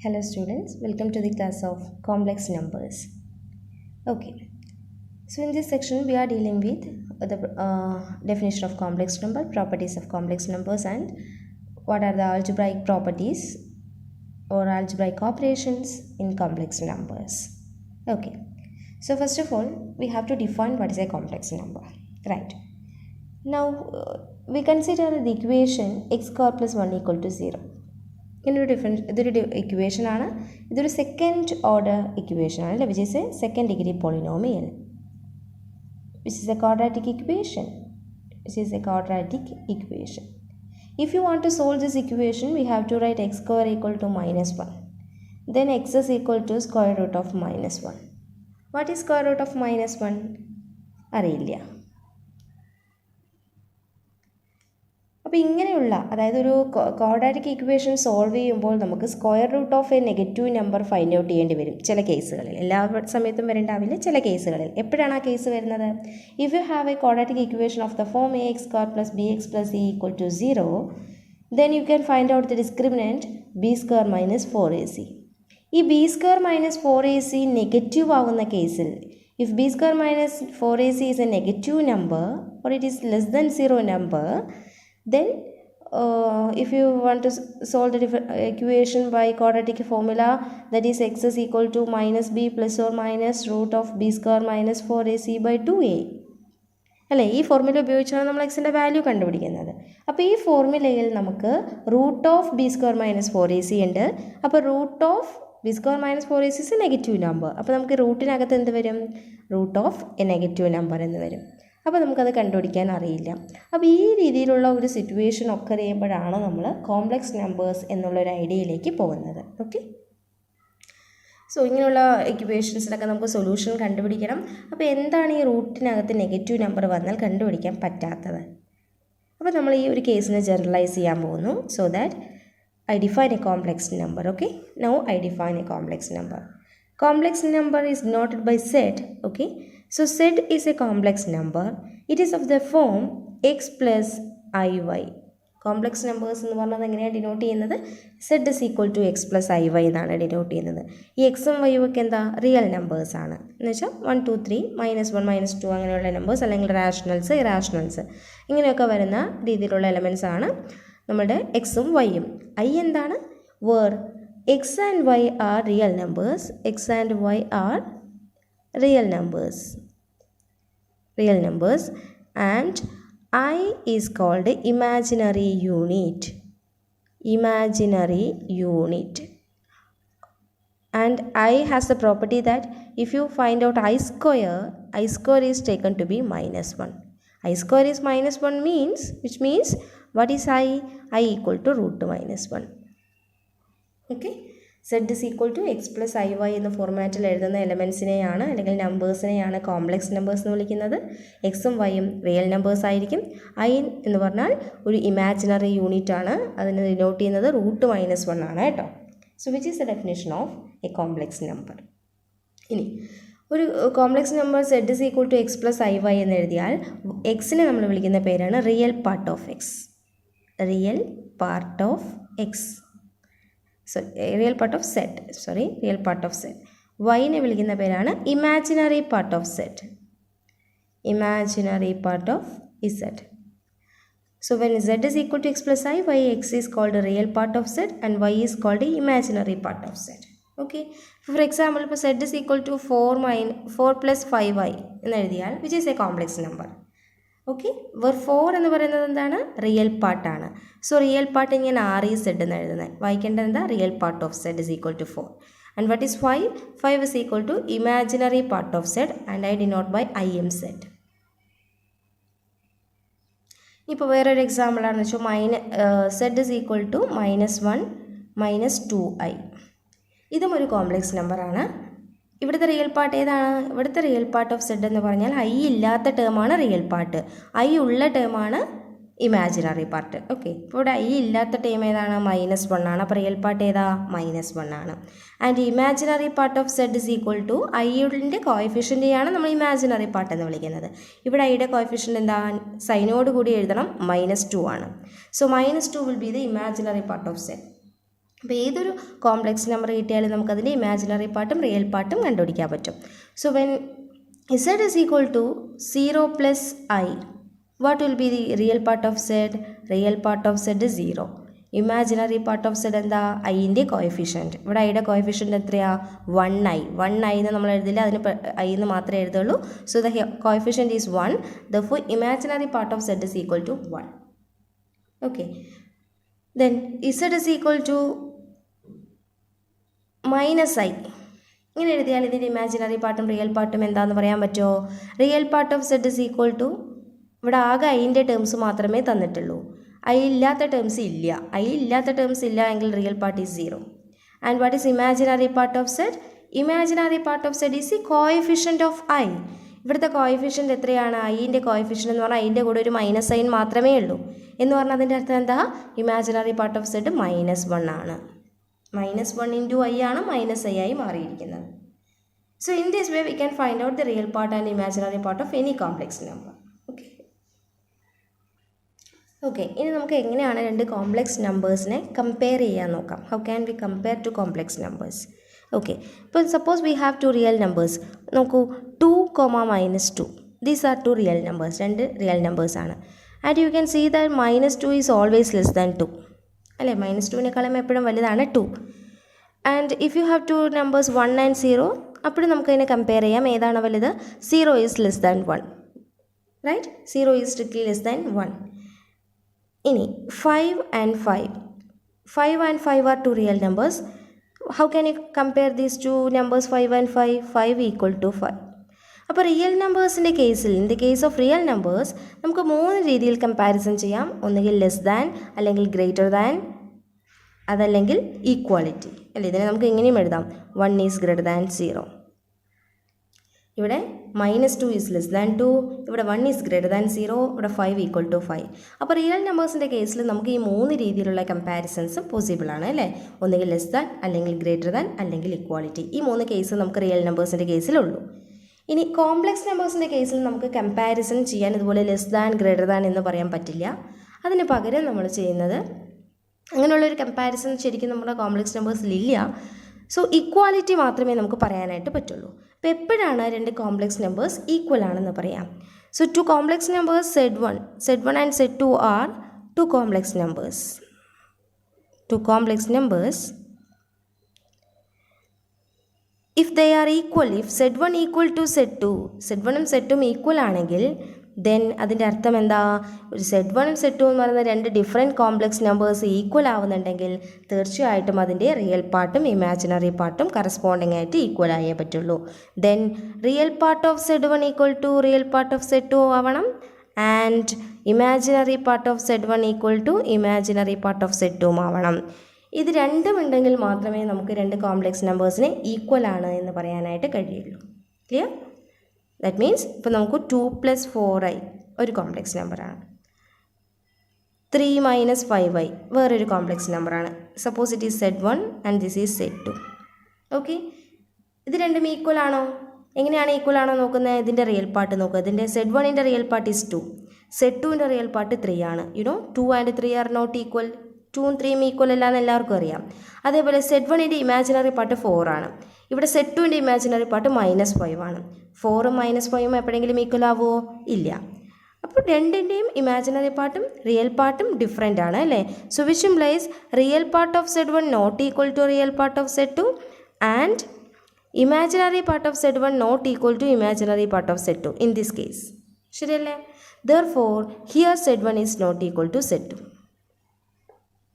Hello students, welcome to the class of complex numbers. Okay, so in this section we are dealing with the definition of complex number, properties of complex numbers, and what are the algebraic properties or algebraic operations in complex numbers. Okay, so first of all we have to define what is a complex number, right? Now we consider the equation x square plus 1 equal to 0. ഇതൊരു equation ആണ്. ഇതൊരു second order equation ആണ്, which is A second degree polynomial, which is A quadratic equation. If you want to solve this equation, we have to write x square equal to -1. Then x is equal to square root of -1. What is square root of -1? അറിയില്ല. അപ്പോൾ ഇങ്ങനെയുള്ള, അതായത് ഒരു quadratic equation solve ചെയ്യുമ്പോൾ നമുക്ക് square root of a negative number find out ചെയ്യേണ്ടി വരും ചില കേസുകളിൽ. എല്ലാ സമയത്തും വരേണ്ടാവില്ല, ചില കേസുകളിൽ. എപ്പോഴാണ് ആ കേസ് വരുന്നത്? If you have a quadratic equation of the form A X square plus B X plus C equal to 0, then you can find out the discriminant B square minus 4ac. ഈ B square minus 4ac negative ആവുന്ന കേസിൽ, if B square minus 4ac is a negative number or it is less than 0 number, then if you want to solve the equation by quadratic formula, that is x is equal to minus b plus or minus root of b square minus 4ac by 2a അല്ലേ? ഈ formula ഉപയോഗിച്ചാണ് നമ്മൾ എക്സിൻ്റെ value കണ്ടുപിടിക്കുന്നത്. അപ്പോൾ ഈ ഫോർമുലയിൽ നമുക്ക് root of b square minus 4ac ഉണ്ട്. അപ്പോൾ root of b square minus 4ac is a negative number. അപ്പോൾ നമുക്ക് റൂട്ടിനകത്ത് എന്ത് വരും? Root of a negative number എന്ന് വരും. അപ്പോൾ നമുക്കത് കണ്ടുപിടിക്കാൻ അറിയില്ല. അപ്പോൾ ഈ രീതിയിലുള്ള ഒരു സിറ്റുവേഷൻ ഒക്കെ ചെയ്യുമ്പോഴാണ് നമ്മൾ കോംപ്ലക്സ് നമ്പേഴ്സ് എന്നുള്ളൊരു ഐഡിയയിലേക്ക് പോകുന്നത്. ഓക്കെ, സോ ഇങ്ങനെയുള്ള ഇക്വേഷൻസിലൊക്കെ നമുക്ക് സൊല്യൂഷൻ കണ്ടുപിടിക്കണം. അപ്പോൾ എന്താണ് ഈ റൂട്ടിനകത്ത് നെഗറ്റീവ് നമ്പർ വന്നാൽ കണ്ടുപിടിക്കാൻ പറ്റാത്തത്? അപ്പോൾ നമ്മൾ ഈ ഒരു കേസിനെ ജനറലൈസ് ചെയ്യാൻ പോകുന്നു. So that I define a complex number. Okay, now I define a complex number. Complex number is denoted by z. Okay, so z is a complex number. It is of the form x plus iy. Complex numbers എന്ന് പറഞ്ഞത് എങ്ങനെയാണ് denote ചെയ്യുന്നത്? z is equal to x plus iy എന്നാണ് denote ചെയ്യുന്നത്. ഈ എക്സും വൈയും ഒക്കെ എന്താ? റിയൽ നമ്പേഴ്സ് ആണ്. എന്ന് വെച്ചാൽ 1 2 3 -1 -2 അങ്ങനെയുള്ള നമ്പേഴ്സ്, അല്ലെങ്കിൽ റാഷണൽസ് ഇറാഷണൽസ് ഇങ്ങനെയൊക്കെ വരുന്ന രീതിയിലുള്ള എലമെൻറ്റ്സ് ആണ് നമ്മുടെ എക്സും വൈയും. ഐ എന്താണ്? Where x and y are real numbers. X and y are real numbers and I is called imaginary unit and I has the property that if you find out I square is taken to be -1. I square is -1 which means what is I equal to root -1. Okay, z is equal to x plus iy എന്ന ഫോർമാറ്റിൽ എഴുതുന്ന എലമെൻസിനെയാണ് അല്ലെങ്കിൽ നമ്പേഴ്സിനെയാണ് complex numbers എന്ന് വിളിക്കുന്നത്. എക്സും വൈയും real numbers ആയിരിക്കും. I എന്ന് പറഞ്ഞാൽ ഒരു ഇമാജിനറി യൂണിറ്റ് ആണ്, അതിന് ഡിനോട്ട് ചെയ്യുന്നത് റൂട്ട് -1 ആണ് കേട്ടോ. So which is the definition of a complex number. ഇനി ഒരു complex number z is equal to x plus iy എന്ന് എഴുതിയാൽ എക്സിനെ നമ്മൾ വിളിക്കുന്ന പേരാണ് real part of X. Real part of z. വൈനെ വിളിക്കുന്ന പേരാണ് imaginary part of z. So when z is equal to x plus i, x is called a real part of z and y is called a imaginary part of z. Okay, for example, ഇപ്പോൾ z is equal to 4 plus 5i എന്ന് എഴുതിയാൽ which is a complex number. Okay, where 4 എന്ന് പറയുന്നത് എന്താണ്? Real പാർട്ടാണ്. So real part ഞാൻ REZ എന്ന് എഴുതുന്നത്. വായിക്കേണ്ടത് എന്താ? Real part of z is equal to 4. And what is 5 is equal to imaginary part of z and I denote by IMZ. ഇപ്പോൾ വേറൊരു എക്സാമ്പിൾ ആണെന്ന് വെച്ചാൽ z is equal to -1 -2i. ഇതും ഒരു കോംപ്ലക്സ് നമ്പറാണ്. ഇവിടുത്തെ റിയൽ പാർട്ട് ഏതാണ്? ഇവിടുത്തെ റിയൽ പാർട്ട് ഓഫ് z എന്ന് പറഞ്ഞാൽ ഐ ഇല്ലാത്ത ടേമാണ് റിയൽ പാർട്ട്, ഐ ഉള്ള ടേമാണ് ഇമാജിനറി പാർട്ട്. ഓക്കെ, ഇപ്പോൾ ഇവിടെ ഐ ഇല്ലാത്ത ടേം ഏതാണ്? -1 ആണ്. അപ്പോൾ റിയൽ പാർട്ട് ഏതാ? -1 ആണ്. And imaginary part of z is equal to ഐയുടെ കോഎഫിഷ്യൻ്റെയാണ് നമ്മൾ ഇമാജിനറി പാർട്ട് എന്ന് വിളിക്കുന്നത്. ഇവിടെ ഐയുടെ കോഎഫിഷ്യൻ്റ് എന്താ? സൈനോട് കൂടി എഴുതണം, -2 ആണ്. So -2 will be the imaginary part of z. അപ്പോൾ ഏതൊരു കോംപ്ലക്സ് നമ്പർ കിട്ടിയാലും നമുക്കതിൻ്റെ ഇമാജിനറി പാർട്ടും റിയൽ പാർട്ടും കണ്ടുപിടിക്കാൻ പറ്റും. So when z is equal to 0 plus I, what will be the real part of z? Real part of z is 0. Imaginary part of z എന്താ? ഐൻ്റെ coefficient. ഇവിടെ ഐയുടെ കോഎഫിഷ്യൻറ്റ് എത്രയാണ്? 1i. 1i എന്ന് നമ്മൾ എഴുതില്ല, അതിന് ഐ എന്ന് മാത്രമേ എഴുതുള്ളൂ. So the coefficient is 1. Therefore imaginary part of z is equal to 1. Okay, then z is equal to -i. ഇങ്ങനെ എഴുതിയാൽ ഇതിൻ്റെ ഇമാജിനറി പാർട്ടും റിയൽ പാർട്ടും എന്താണെന്ന് പറയാൻ പറ്റുമോ? Real part of z is equal to, ഇവിടെ ആകെ ഐൻ്റെ ടേംസ് മാത്രമേ തന്നിട്ടുള്ളൂ, ഐ ഇല്ലാത്ത ടേംസ് ഇല്ല. ഐ ഇല്ലാത്ത ടേംസ് ഇല്ല എങ്കിൽ real part is 0. And what is imaginary part of z? Imaginary part of z is the coefficient of I. ഇവിടുത്തെ coefficient എത്രയാണ്? ഐൻ്റെ കോഎഫിഷ്യൻറ്റ് എന്ന് പറഞ്ഞാൽ ഐൻ്റെ കൂടെ ഒരു മൈനസ് സൈൻ മാത്രമേ ഉള്ളൂ. എന്ന് പറഞ്ഞാൽ അതിൻ്റെ അർത്ഥം എന്താ? ഇമാജിനറി പാർട്ട് ഓഫ് z -1 ആണ്. -1 ഇൻറ്റു ഐ ആണ് -i ആയി മാറിയിരിക്കുന്നത്. So in this way we can find out the real part and imaginary part of any complex number. Okay, ഇനി നമുക്ക് എങ്ങനെയാണ് രണ്ട് കോംപ്ലക്സ് നമ്പേഴ്സിനെ കമ്പയർ ചെയ്യാൻ നോക്കാം. How can we compare two complex numbers? Okay, ഇപ്പോൾ suppose we have 2 real numbers. നോക്കൂ, 2, -2. These are 2 real numbers. രണ്ട് റിയൽ നമ്പേഴ്സാണ്. And you can see that -2 is always less than 2. അല്ലേ, -2-നേക്കാളും എപ്പോഴും വലുതാണ് 2. And if you have 2 numbers 1 and 0, അപ്പോഴും നമുക്കതിനെ compare ചെയ്യാം. ഏതാണ് വലുത്? 0 is less than 1. Right, 0 is strictly less than 1. ഇനി 5 and 5. 5 and 5 are 2 real numbers. How can you compare these two numbers 5 and 5? 5 equal to 5. അപ്പോൾ റിയൽ നമ്പേഴ്സിൻ്റെ കേസിൽ, in the case of real numbers, നമുക്ക് 3 രീതിയിൽ comparison ചെയ്യാം. ഒന്നുകിൽ less than, അല്ലെങ്കിൽ greater than, അതല്ലെങ്കിൽ equality. അല്ലേ, ഇതിനെ നമുക്ക് എങ്ങനെയും എഴുതാം. 1 ഈസ് ഗ്രേറ്റർ ദാൻ 0. ഇവിടെ -2 ഈസ് ലെസ് ദാൻ 2, ഇവിടെ 1 ഈസ് ഗ്രേറ്റർ ദാൻ 0, ഇവിടെ 5 ഈക്വൽ ടു 5. അപ്പോൾ റിയൽ നമ്പേഴ്സിൻ്റെ കേസിൽ നമുക്ക് ഈ 3 രീതിയിലുള്ള കമ്പാരിസൺസ് പോസിബിളാണ്. അല്ലേ, ഒന്നുകിൽ ലെസ് ദാൻ, അല്ലെങ്കിൽ ഗ്രേറ്റർ ദാൻ, അല്ലെങ്കിൽ ഇക്വാലിറ്റി. ഈ 3 കേസ് നമുക്ക് റിയൽ നമ്പേഴ്സിൻ്റെ കേസിലുള്ളൂ. ഇനി കോംപ്ലക്സ് നമ്പേഴ്സിൻ്റെ കേസിൽ നമുക്ക് കമ്പാരിസൺ ചെയ്യാൻ ഇതുപോലെ ലെസ് ദാൻ, ഗ്രേറ്റർ ദാൻ എന്ന് പറയാൻ പറ്റില്ല. അതിന് പകരം നമ്മൾ ചെയ്യുന്നത്, അങ്ങനെയുള്ളൊരു കമ്പാരിസൺ ശരിക്കും നമ്മുടെ കോംപ്ലക്സ് നമ്പേഴ്സിലില്ല. സോ ഇക്വാലിറ്റി മാത്രമേ നമുക്ക് പറയാനായിട്ട് പറ്റുള്ളൂ. അപ്പോൾ എപ്പോഴാണ് രണ്ട് കോംപ്ലക്സ് നമ്പേഴ്സ് ഈക്വൽ ആണെന്ന് പറയാം? So 2 complex numbers Z1 and Z2 are 2 complex numbers. 2 complex numbers, if they are equal, if Z1 equal to Z2, Z1ഉം Z2ഉം ഈക്വൽ ആണെങ്കിൽ ദെൻ അതിൻ്റെ അർത്ഥം എന്താ? ഒരു Z1ഉം Z2 എന്ന് പറയുന്ന 2 ഡിഫറെൻറ്റ് കോംപ്ലക്സ് നമ്പേഴ്സ് ഈക്വൽ ആവുന്നുണ്ടെങ്കിൽ തീർച്ചയായിട്ടും അതിൻ്റെ റിയൽ പാർട്ടും ഇമാജിനറി പാർട്ടും കറസ്പോണ്ടിങ് ആയിട്ട് ഈക്വൽ ആയേ പറ്റുള്ളൂ. Then real part of Z1 equal to real part of Z2 ആവണം, and imaginary part of Z1 equal to imaginary part of Z2 ആവണം. ഇത് രണ്ടും ഉണ്ടെങ്കിൽ മാത്രമേ നമുക്ക് രണ്ട് കോംപ്ലക്സ് നമ്പേഴ്സിനെ ഈക്വൽ ആണ് എന്ന് പറയാനായിട്ട് കഴിയുള്ളൂ. ക്ലിയർ? ദാറ്റ് മീൻസ് ഇപ്പോൾ നമുക്ക് 2 + 4i ഒരു കോംപ്ലക്സ് നമ്പറാണ്, 3 - 5i വേറൊരു കോംപ്ലക്സ് നമ്പറാണ്. Suppose it is Z1 and this is Z2. Okay, ഇത് രണ്ടും ഈക്വൽ ആണോ? എങ്ങനെയാണ് ഈക്വൽ ആണോ നോക്കുന്നത്? ഇതിൻ്റെ റിയൽ പാർട്ട് നോക്കുക. ഇതിൻ്റെ Z1ൻ്റെ റിയൽ പാർട്ട് ഈസ് 2, Z2ൻ്റെ റിയൽ പാർട്ട് 3 ആണ്. 2 and 3 ആർ നോട്ട് ഈക്വൽ. 2ഉം 3ഉം ഈക്വൽ അല്ല എന്ന് എല്ലാവർക്കും അറിയാം. അതേപോലെ Z1ൻ്റെ ഇമാജിനറി പാർട്ട് 4 ആണ്. ഇവിടെ Z2ൻ്റെ ഇമാജിനറി പാർട്ട് -5 ആണ്. 4ഉം -5ഉം എപ്പോഴെങ്കിലും ഈക്വൽ ആവുമോ? ഇല്ല. അപ്പോൾ രണ്ടിൻ്റെയും ഇമാജിനറി പാർട്ടും റിയൽ പാർട്ടും ഡിഫറെൻ്റ് ആണ്. അല്ലേ? So which implies real part of Z1 not equal to real part of Z2 and imaginary part of Z1 not equal to imaginary part of Z2 in this case. ശരിയല്ലേ? Therefore here Z1 is not equal to Z2.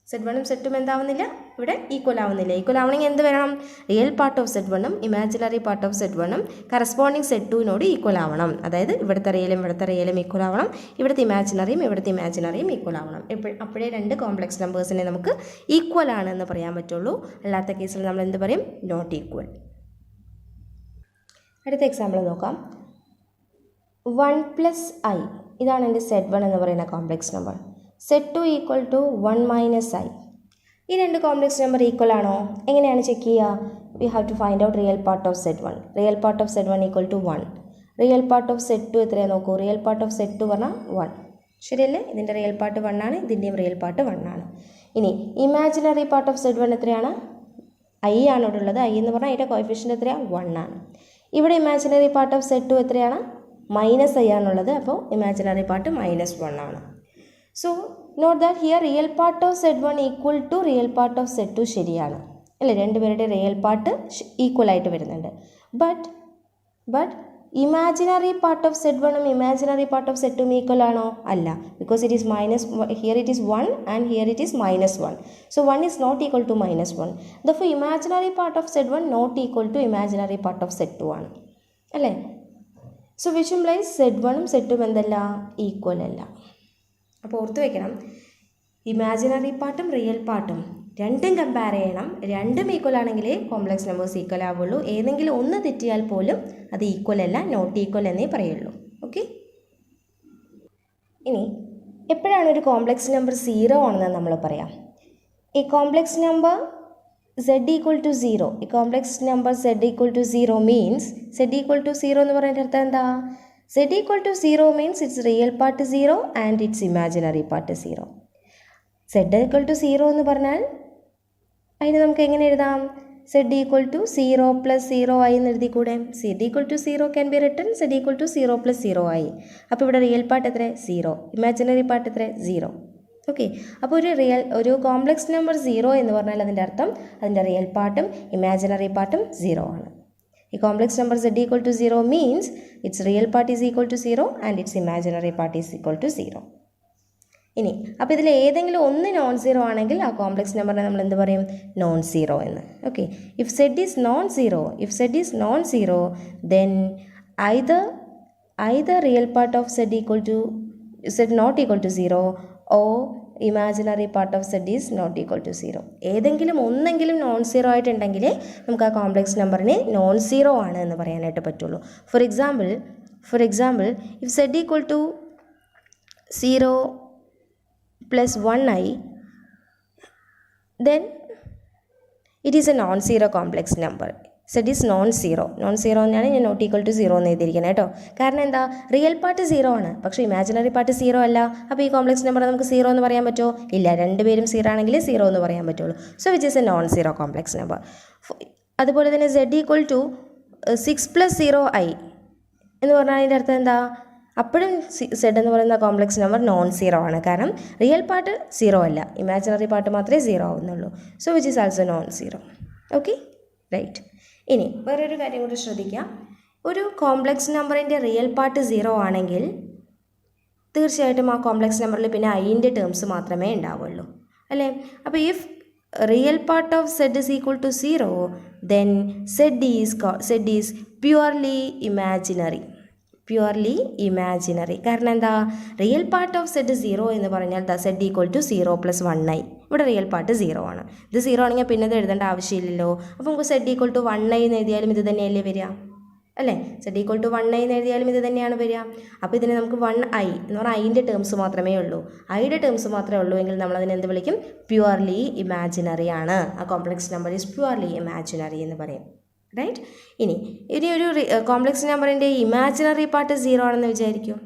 Z1ഉം Z2ഉം എന്താവുന്നില്ല? ഇവിടെ equal ആവുന്നില്ല. Equal ആവണമെങ്കിൽ എന്ത് വരണം? Real part of Z1ഉം ഇമാജിനറി പാർട്ട് ഓഫ് Z1ഉം കറസ്പോണ്ടിങ് Z2വിനോട് ഈക്വൽ ആവണം. അതായത് ഇവിടുത്തെ റിയലും ഈക്വൽ ആവണം, ഇവിടുത്തെ ഇമാജിനറിയും ഈക്വൽ ആവണം. അപ്പോഴേ രണ്ട് കോംപ്ലക്സ് നമ്പേഴ്സിനെ നമുക്ക് ഈക്വൽ ആണ് എന്ന് പറയാൻ പറ്റുള്ളൂ. അല്ലാത്ത കേസിൽ നമ്മൾ എന്ത് പറയും? Not equal. അടുത്ത എക്സാമ്പിൾ നോക്കാം. 1 + i ഇതാണ് എൻ്റെ Z1 എന്ന് പറയുന്ന complex number. Z2 equal to 1 - i. ഈ രണ്ട് കോംപ്ലക്സ് നമ്പർ ഈക്വൽ ആണോ? എങ്ങനെയാണ് ചെക്ക് ചെയ്യുക? We have to find out real part of Z1. Real part of Z1 equal to 1. Real part of Z2 എത്രയാണ് നോക്കൂ. റിയൽ പാർട്ട് ഓഫ് Z2 പറഞ്ഞാൽ 1. ശരിയല്ലേ? ഇതിൻ്റെ റിയൽ പാർട്ട് 1 ആണ്, ഇതിൻ്റെയും റിയൽ പാർട്ട് 1 ആണ്. ഇനി ഇമാജിനറി പാർട്ട് ഓഫ് Z1 എത്രയാണ്? I ആണ് ഇവിടെ ഉള്ളത്. I എന്ന് പറഞ്ഞാൽ അതിൻ്റെ കോഎഫിഷ്യൻ്റ് എത്രയാണ്? 1 ആണ്. ഇവിടെ ഇമാജിനറി പാർട്ട് ഓഫ് Z2 എത്രയാണ്? -I ആണുള്ളത്. അപ്പോൾ ഇമാജിനറി പാർട്ട് -1 ആണ്. So not that here real part of Z1 equal to real part of Z2 ശരിയാണ് അല്ലേ? രണ്ടുപേരുടെ റിയൽ പാർട്ട് ഈക്വൽ ആയിട്ട് വരുന്നുണ്ട്. But imaginary part of Z1 imaginary part of Z2 equal ആണോ? അല്ല. Because it is here it is 1 and here it is -1. So 1 is not equal to -1. Therefore imaginary part of Z1 not equal to imaginary part of Z2 ആണ് അല്ലേ? So which implies Z1 Z2 എന്തല്ല? Equal അല്ല. അപ്പോൾ ഓർത്ത് വയ്ക്കണം, imaginary പാർട്ടും real പാർട്ടും രണ്ടും കമ്പയർ ചെയ്യണം. രണ്ടും ഈക്വൽ ആണെങ്കിലേ കോംപ്ലക്സ് നമ്പേഴ്സ് ഈക്വൽ ആവുള്ളൂ. ഏതെങ്കിലും ഒന്ന് തെറ്റിയാൽ പോലും അത് ഈക്വൽ അല്ല, നോട്ട് ഈക്വൽ എന്നേ പറയുള്ളൂ. ഓക്കെ. ഇനി എപ്പോഴാണ് ഒരു കോംപ്ലക്സ് നമ്പർ 0 ആണെന്ന് നമ്മൾ പറയാം? ഈ complex number Z equal to 0, ഈ complex number Z equal to 0 means Z equal to 0 എന്ന് പറയുന്ന അർത്ഥം എന്താ? Z equal to 0 means its real part 0 and its imaginary part 0. Z equal to 0 എന്ന് പറഞ്ഞാൽ അതിന് നമുക്ക് എങ്ങനെ എഴുതാം? Z equal to 0 plus 0i എന്ന് എഴുതിക്കൂടെ? Z equal to 0 can be written Z equal to 0 plus 0i. അപ്പോൾ ഇവിടെ റിയൽ പാർട്ട് എത്ര? 0. ഇമാജിനറി പാർട്ട് എത്ര? 0. ഓക്കെ. അപ്പോൾ ഒരു കോംപ്ലക്സ് നമ്പർ 0 എന്ന് പറഞ്ഞാൽ അതിൻ്റെ അർത്ഥം അതിൻ്റെ റിയൽ പാർട്ടും ഇമാജിനറി പാർട്ടും 0 ആണ്. ഈ complex number Z equal to 0 means its real part is equal to 0 and its imaginary part is equal to 0. ഇനി അപ്പോൾ ഇതിൽ ഏതെങ്കിലും ഒന്ന് നോൺ സീറോ ആണെങ്കിൽ ആ കോംപ്ലക്സ് നമ്പറിനെ നമ്മൾ എന്ത് പറയും? നോൺ സീറോ എന്ന്. Okay. If Z is non zero then either real part of Z not equal to 0 or imaginary part of Z is not equal to 0. ഏതെങ്കിലും ഒന്നെങ്കിലും നോൺ സീറോ ആയിട്ടുണ്ടെങ്കിലേ നമുക്ക് ആ കോംപ്ലക്സ് നമ്പറിനെ നോൺ സീറോ ആണ് എന്ന് പറയാനായിട്ട് പറ്റുള്ളൂ. For example if Z equal to 0 plus 1i, then it is a non-zero complex number. Z is non-zero എന്നാണ് ഞാൻ നോട്ട് ഈക്വൽ ടു 0 എന്ന് എഴുതിയിരിക്കുന്നത് കേട്ടോ. കാരണം എന്താ? റിയൽ പാർട്ട് 0 ആണ്, പക്ഷേ ഇമാജിനറി പാർട്ട് 0 അല്ല. അപ്പോൾ ഈ കോംപ്ലക്സ് നമ്പർ നമുക്ക് 0 എന്ന് പറയാൻ പറ്റുമോ? ഇല്ല. രണ്ടുപേരും 0 ആണെങ്കിൽ 0 എന്ന് പറയാൻ പറ്റുള്ളൂ. So which is A non zero complex number. അതുപോലെ തന്നെ Z equal to 6 plus 0i എന്ന് പറഞ്ഞാൽ അതിൻ്റെ അർത്ഥം എന്താ? അപ്പോഴും Z എന്ന് പറയുന്ന കോംപ്ലക്സ് നമ്പർ നോൺ സീറോ ആണ്. കാരണം റിയൽ പാർട്ട് 0 അല്ല, ഇമാജിനറി പാർട്ട് മാത്രമേ 0 ആവുന്നുള്ളൂ. So which is also non zero. Okay, right. ഇനി വേറൊരു കാര്യം കൂടി ശ്രദ്ധിക്കാം. ഒരു കോംപ്ലക്സ് നമ്പറിൻ്റെ റിയൽ പാർട്ട് 0 ആണെങ്കിൽ തീർച്ചയായിട്ടും ആ കോംപ്ലക്സ് നമ്പറിൽ പിന്നെ ഐൻ്റെ ടേംസ് മാത്രമേ ഉണ്ടാവുള്ളൂ അല്ലേ? അപ്പോൾ if real part of Z is equal to 0 then Z is purely imaginary. കാരണം എന്താ? റിയൽ പാർട്ട് ഓഫ് Z 0 എന്ന് പറഞ്ഞാൽ Z equal to 0 plus 1i. ഇവിടെ റിയൽ പാർട്ട് 0 ആണ്. ഇത് 0 ആണെങ്കിൽ പിന്നെ ഇത് എഴുതേണ്ട ആവശ്യമില്ലല്ലോ. അപ്പോൾ നമുക്ക് Z ഈക്വൽ ടു 1i എന്ന് എഴുതിയാലും ഇത് തന്നെയല്ലേ വരിക അല്ലേ? Z ഈക്വൽ ടു 1i എന്ന് എഴുതിയാലും ഇത് തന്നെയാണ് വരിക. അപ്പോൾ ഇതിനെ നമുക്ക് 1i എന്ന് പറഞ്ഞാൽ ഐൻ്റെ ടേംസ് മാത്രമേ ഉള്ളൂ. ഐയുടെ ടേംസ് മാത്രമേ ഉള്ളൂ എങ്കിൽ നമ്മളതിനെ എന്ത് വിളിക്കും? പ്യുവർലി ഇമാജിനറി ആണ്. ആ complex number is purely imaginary എന്ന് പറയും. റൈറ്റ്. ഇനി ഒരു കോംപ്ലക്സ് നമ്പറിൻ്റെ ഇമാജിനറി പാർട്ട് 0 ആണെന്ന് വിചാരിക്കും.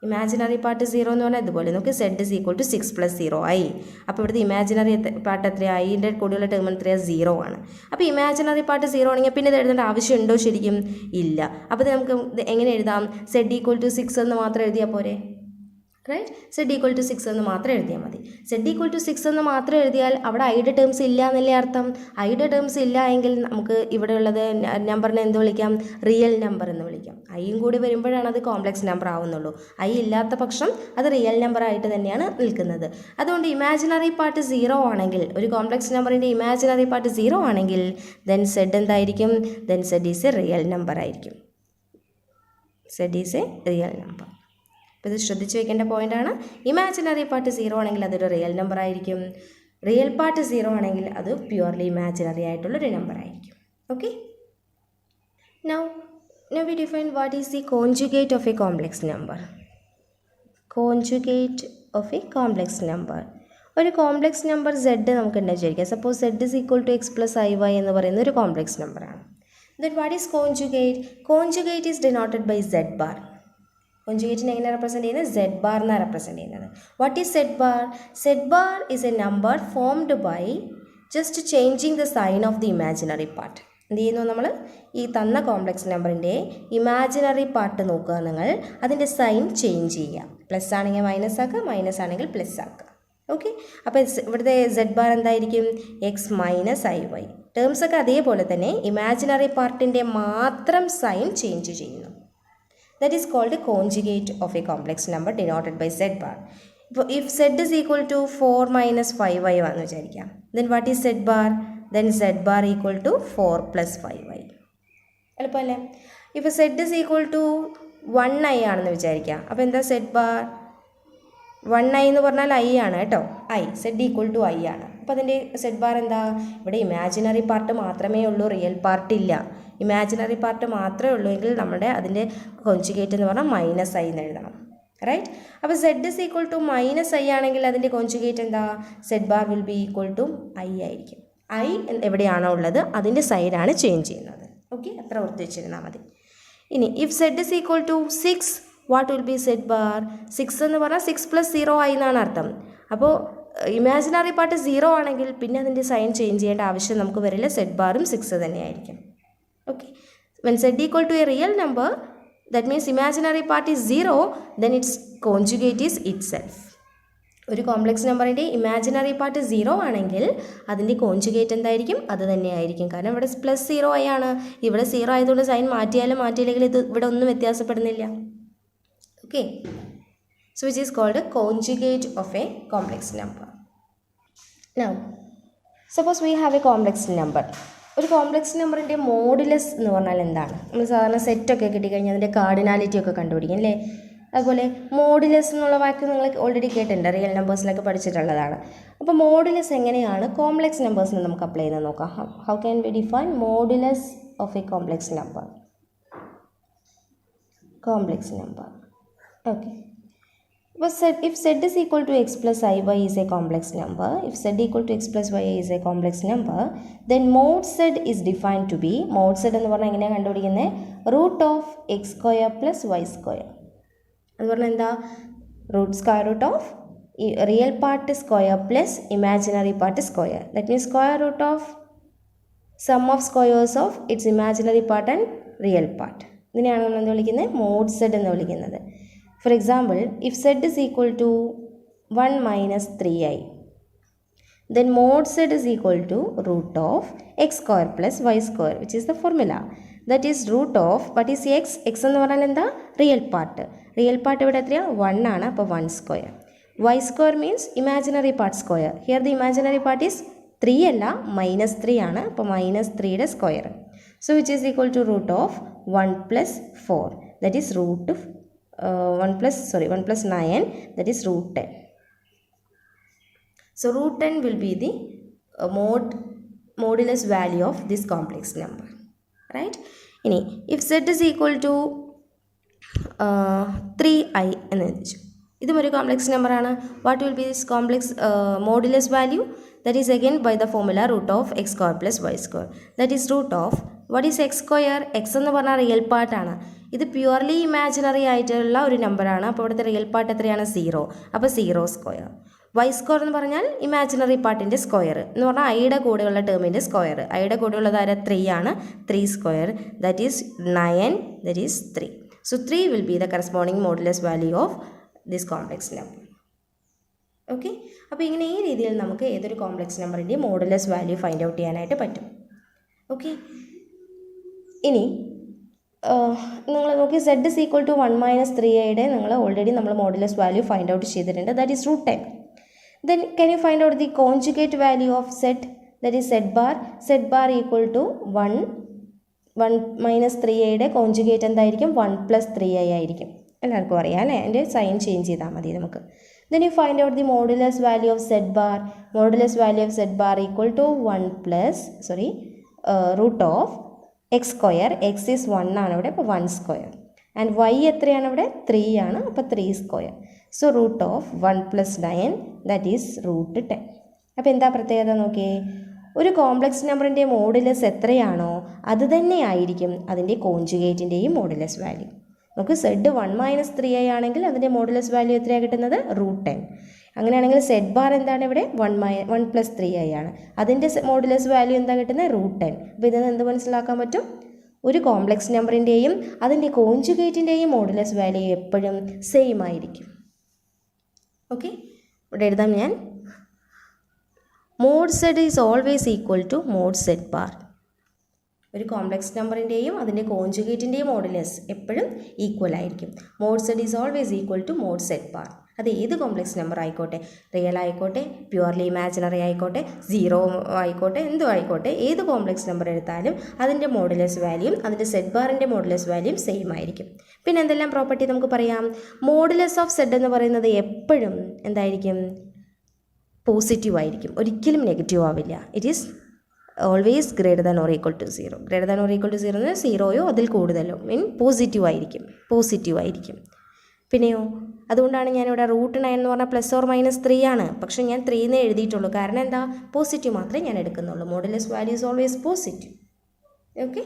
ഇമാജിനറി പാർട്ട് 0 എന്ന് പറഞ്ഞാൽ ഇതുപോലെ നമുക്ക് Z is equal to 6 plus 0i. അപ്പോൾ ഇവിടുത്തെ ഇമാജിനറി പാർട്ട് എത്രയാണ്? ഐൻ്റെ കൂടെയുള്ള ടേം എത്രയാണ്? 0 ആണ്. അപ്പോൾ ഇമാജിനറി പാർട്ട് 0 ആണെങ്കിൽ പിന്നെ ഇത് എഴുതേണ്ട ആവശ്യമുണ്ടോ? ശരിക്കും ഇല്ല. അപ്പോൾ ഇത് നമുക്ക് എങ്ങനെ എഴുതാം? Z ഈക്വൽ ടു 6 എന്ന് മാത്രം എഴുതിയാൽ പോരെ? റൈറ്റ്. Z ഈക്വൽ ടു 6 എന്ന് മാത്രം എഴുതിയാൽ മതി. Z ഈക്വൽ ടു 6 എന്ന് മാത്രം എഴുതിയാൽ അവിടെ ഐയുടെ ടേംസ് ഇല്ല എന്നല്ലേ അർത്ഥം? ഐയുടെ ടേംസ് ഇല്ല എങ്കിൽ നമുക്ക് ഇവിടെ ഉള്ളത് നമ്പറിനെ എന്ത് വിളിക്കാം? റിയൽ നമ്പർ എന്ന് വിളിക്കാം. ഐയും കൂടി വരുമ്പോഴാണ് അത് കോംപ്ലക്സ് നമ്പർ ആവുന്നുള്ളൂ. ഐ ഇല്ലാത്ത പക്ഷം അത് റിയൽ നമ്പർ ആയിട്ട് തന്നെയാണ് നിൽക്കുന്നത്. അതുകൊണ്ട് ഇമാജിനറി പാർട്ട് 0 ആണെങ്കിൽ, ഒരു കോംപ്ലക്സ് നമ്പറിൻ്റെ ഇമാജിനറി പാർട്ട് 0 ആണെങ്കിൽ ദെൻ Z എന്തായിരിക്കും? Then Z is A real number ആയിരിക്കും. Z is A real number. അപ്പോൾ ഇത് ശ്രദ്ധിച്ച് വയ്ക്കേണ്ട പോയിൻ്റാണ്. ഇമാജിനറി പാർട്ട് 0 ആണെങ്കിൽ അതൊരു റിയൽ നമ്പർ ആയിരിക്കും. റിയൽ പാർട്ട് 0 ആണെങ്കിൽ അത് പ്യുവർലി ഇമാജിനറി ആയിട്ടുള്ളൊരു നമ്പർ ആയിരിക്കും. Okay. Now we define what is the conjugate of a complex number. Conjugate of a complex number. ഒരു കോംപ്ലക്സ് നമ്പർ Z നമുക്കുണ്ട് വിചാരിക്കുക. Suppose Z is equal to x plus iy എന്ന് പറയുന്ന ഒരു complex നമ്പറാണ്. Then what is conjugate? Conjugate is denoted by Z bar. കോൺജുഗേറ്റിനെ എങ്ങനെ represent ചെയ്യുന്നത്? Z bar എന്നാണ് റെപ്രസെൻറ്റ് ചെയ്യുന്നത്. What is Z bar? Z bar is a number formed by just changing the sign of the imaginary part. എന്ത് ചെയ്യുന്നു? നമ്മൾ ഈ തന്ന complex നമ്പറിൻ്റെ ഇമാജിനറി പാർട്ട് നോക്കുക, നിങ്ങൾ അതിൻ്റെ സൈൻ ചേഞ്ച് ചെയ്യുക. പ്ലസ് ആണെങ്കിൽ മൈനസ് ആക്കുക, മൈനസ് ആണെങ്കിൽ പ്ലസ് ആക്കുക. ഓക്കെ, അപ്പോൾ ഇവിടുത്തെ സെഡ് ബാർ എന്തായിരിക്കും? X minus I Y. Terms ഒക്കെ അതേപോലെ തന്നെ ഇമാജിനറി പാർട്ടിൻ്റെ മാത്രം സൈൻ ചേഞ്ച് ചെയ്യുന്നു. That is called conjugate of a complex number denoted by Z bar. ഇപ്പോൾ if Z is equal to 4 - 5y ആണെന്ന് വിചാരിക്കാം. Then what is Z bar? Then Z bar equal to 4 + 5y. എളുപ്പമല്ലേ? ഇപ്പോൾ Z is equal to 1i ആണെന്ന് വിചാരിക്കാം. അപ്പോൾ എന്താ z bar? 1i എന്ന് പറഞ്ഞാൽ i ആണ് കേട്ടോ. i z equal to i ആണ്. അപ്പോൾ അതിൻ്റെ സെഡ് ബാർ എന്താ? ഇവിടെ ഇമാജിനറി പാർട്ട് മാത്രമേ ഉള്ളൂ, റിയൽ പാർട്ട് ഇല്ല. ഇമാജിനറി പാർട്ട് മാത്രമേ ഉള്ളൂ എങ്കിൽ നമ്മുടെ അതിൻ്റെ കോൺജുഗേറ്റ് എന്ന് പറഞ്ഞാൽ -i എന്ന് എഴുതണം. റൈറ്റ്? അപ്പോൾ z is equal to -i ആണെങ്കിൽ അതിൻ്റെ കോൺജുഗേറ്റ് എന്താ? Z bar will be equal to i ആയിരിക്കും. i എവിടെയാണോ ഉള്ളത് അതിൻ്റെ സൈഡാണ് ചേഞ്ച് ചെയ്യുന്നത്. ഓക്കെ, അത്ര ഓർത്ത് വെച്ചിരുന്നാൽ മതി. ഇനി if Z is equal to 6, what will be z bar? 6 എന്ന് പറഞ്ഞാൽ 6 + 0i എന്നാണ് അർത്ഥം. അപ്പോൾ ഇമാജിനറി പാർട്ട് 0 ആണെങ്കിൽ പിന്നെ അതിൻ്റെ സൈൻ ചേഞ്ച് ചെയ്യേണ്ട ആവശ്യം നമുക്ക് വരില്ല. സെഡ് ബാറും 6 തന്നെയായിരിക്കും. Okay, when z equal to a real number, that means imaginary part is 0, then its conjugate is itself. ഒരു കോംപ്ലക്സ് നമ്പറിൻ്റെ ഇമാജിനറി പാർട്ട് 0 ആണെങ്കിൽ അതിൻ്റെ കോൺജുഗേറ്റ് എന്തായിരിക്കും? അത് തന്നെയായിരിക്കും. കാരണം ഇവിടെ +0i ആണ്. ഇവിടെ 0 ആയതുകൊണ്ട് സൈൻ മാറ്റിയാലും മാറ്റിയില്ലെങ്കിൽ ഇത് ഇവിടെ ഒന്നും വ്യത്യാസപ്പെടുന്നില്ല. Okay, so which is called a conjugate of a complex number. Now suppose we have a complex number. ഒരു കോംപ്ലക്സ് നമ്പറിൻ്റെ മോഡുലസ് എന്ന് പറഞ്ഞാൽ എന്താണ്? നമ്മൾ സാധാരണ സെറ്റൊക്കെ കിട്ടിക്കഴിഞ്ഞാൽ അതിൻ്റെ കാർഡിനാലിറ്റി ഒക്കെ കണ്ടുപിടിക്കും അല്ലേ? അതുപോലെ മോഡുലസ് എന്നുള്ള വാക്ക് നിങ്ങൾ ഓൾറെഡി കേട്ടിട്ടുണ്ട്, റിയൽ നമ്പേഴ്സിലൊക്കെ പഠിച്ചിട്ടുള്ളതാണ്. അപ്പോൾ മോഡുലസ് എങ്ങനെയാണ് കോംപ്ലക്സ് നമ്പേഴ്സിന് നമുക്ക് അപ്ലൈ ചെയ്ത് നോക്കാം. How can V define modulus of a complex number? Complex number. Okay, if z is equal to x plus iy is a complex number, if z equal to x plus y is a complex number, then mod z is defined to be, mod z എന്ന് പറഞ്ഞാൽ എങ്ങനെയാണ് കണ്ടുപിടിക്കുന്നത്? √(x² + y²). അത് പറഞ്ഞാൽ എന്താ? Square root of real part square plus imaginary part square. That means square root of sum of squares of its imaginary part and real part. ഇതിനെയാണ് നമ്മൾ എന്ത് വിളിക്കുന്നത്? മോഡ് z എന്ന് വിളിക്കുന്നത്. For example, if z is equal to 1 - 3i, then mod z is equal to √(x² + y²), which is the formula. That is root of, what is x? x എന്ന് പറഞ്ഞാൽ എന്താ? Real part. Real part ഇവിടെ എത്രയാണ്? 1 ആണ്. അപ്പോൾ 1². y² means imaginary part square. Here the imaginary part is 3 അല്ല, -3 ആണ്. അപ്പോൾ -3യുടെ square. So which is equal to √(1 + 4), that is √1 + 9, that is √10. So √10 will be the modulus value of this complex number, right? ഇനി if z is equal to 3i എന്ന് വെച്ചു, ഇതും ഒരു complex നമ്പറാണ്. What will B this complex modulus value? that is again by the formula √(x² + y²). that is what is x²? x എന്ന് പറഞ്ഞാൽ real പാർട്ടാണ്. ഇത് പ്യുവർലി ഇമാജിനറി ആയിട്ടുള്ള ഒരു നമ്പറാണ്. അപ്പോൾ ഇവിടുത്തെ റിയൽ പാർട്ട് എത്രയാണ്? 0. അപ്പോൾ 0². y² എന്ന് പറഞ്ഞാൽ ഇമാജിനറി പാർട്ടിൻ്റെ സ്ക്വയർ എന്ന് പറഞ്ഞാൽ ഐയുടെ കൂടെയുള്ള ടേമിൻ്റെ സ്ക്വയർ. ഐയുടെ കൂടെയുള്ളത് ആരാ? 3 ആണ്. 3², that is 9, that is 3. So 3 will be the corresponding modulus value of this complex number. Okay, അപ്പോൾ ഇങ്ങനെ ഈ രീതിയിൽ നമുക്ക് ഏതൊരു കോംപ്ലക്സ് നമ്പറിൻ്റെ മോഡുലസ് വാല്യൂ ഫൈൻഡ് ഔട്ട് ചെയ്യാനായിട്ട് പറ്റും. ഓക്കെ, ഇനി നിങ്ങൾ നോക്കി z is equal to 1 - 3i നിങ്ങൾ ഓൾറെഡി നമ്മൾ മോഡുലസ് വാല്യൂ ഫൈൻഡ് ഔട്ട് ചെയ്തിട്ടുണ്ട്. That is √10. Then can you find out the conjugate value of z? that is z bar. z bar equal to 1 - 3i conjugate എന്തായിരിക്കും? 1 + 3i ആയിരിക്കും. എല്ലാവർക്കും അറിയാം അല്ലേ? അതിൻ്റെ sign change ചെയ്താൽ മതി നമുക്ക്. Then you find out the modulus value of z bar. Modulus value of z bar equal to √(x²). x is 1 ആണ് ഇവിടെ, അപ്പോൾ 1². ആൻഡ് y എത്രയാണ് ഇവിടെ? 3 ആണ്, അപ്പോൾ 3². So √(1 + 9), that is √10. അപ്പോൾ എന്താ പ്രത്യേകത നോക്കിയേ? ഒരു കോംപ്ലക്സ് നമ്പറിൻ്റെ മോഡുലസ് എത്രയാണോ അത് തന്നെ ആയിരിക്കും അതിൻ്റെ കോൺജുഗേറ്റിൻ്റെയും മോഡുലസ് വാല്യൂ. നമുക്ക് സെഡ് 1-3i ആണെങ്കിൽ അതിൻ്റെ മോഡുലസ് വാല്യൂ എത്രയാണ് കിട്ടുന്നത്? √10. അങ്ങനെയാണെങ്കിൽ സെഡ് ബാർ എന്താണ് ഇവിടെ? 1 + 3i ആണ്. അതിൻ്റെ മോഡുലസ് വാല്യൂ എന്താ കിട്ടുന്നത്? √10. അപ്പോൾ ഇതിൽ നിന്ന് എന്ത് മനസ്സിലാക്കാൻ പറ്റും? ഒരു കോംപ്ലക്സ് നമ്പറിൻ്റെയും അതിൻ്റെ കോഞ്ചുഗേറ്റിൻ്റെയും മോഡുലസ് വാല്യൂ എപ്പോഴും സെയിം ആയിരിക്കും. ഓക്കെ, ഇവിടെ എഴുതാം ഞാൻ. Mod z is always equal to mod z bar. ഒരു കോംപ്ലക്സ് നമ്പറിൻ്റെയും അതിൻ്റെ കോഞ്ചുഗേറ്റിൻ്റെയും മോഡുലസ് എപ്പോഴും ഈക്വൽ ആയിരിക്കും. Mod z is always equal to mod z bar. അത് ഏത് കോംപ്ലക്സ് നമ്പർ ആയിക്കോട്ടെ, റിയൽ ആയിക്കോട്ടെ, പ്യുവർലി ഇമാജിനറി ആയിക്കോട്ടെ, 0 ആയിക്കോട്ടെ, എന്തും ആയിക്കോട്ടെ, ഏത് കോംപ്ലക്സ് നമ്പർ എടുത്താലും അതിൻ്റെ മോഡുലസ് വാല്യൂം അതിൻ്റെ സെഡ് ബാറിൻ്റെ മോഡുലസ് വാല്യൂം സെയിം ആയിരിക്കും. പിന്നെ എന്തെല്ലാം പ്രോപ്പർട്ടി നമുക്ക് പറയാം? മോഡുലസ് ഓഫ് സെഡ് എന്ന് പറയുന്നത് എപ്പോഴും എന്തായിരിക്കും? പോസിറ്റീവ് ആയിരിക്കും, ഒരിക്കലും നെഗറ്റീവ് ആവില്ല. It is always greater than or equal to 0. Greater than or equal to 0 എന്ന് 0യോ അതിൽ കൂടുതലോ പോസിറ്റീവ് ആയിരിക്കും. പിന്നെയോ, അതുകൊണ്ടാണ് ഞാനിവിടെ √9 എന്ന് പറഞ്ഞാൽ +or-3 ആണ്. പക്ഷേ ഞാൻ 3 എന്നേ എഴുതിയിട്ടുള്ളൂ. കാരണം എന്താ? പോസിറ്റീവ് മാത്രമേ ഞാൻ എടുക്കുന്നുള്ളൂ. Modulus value is always positive. Okay.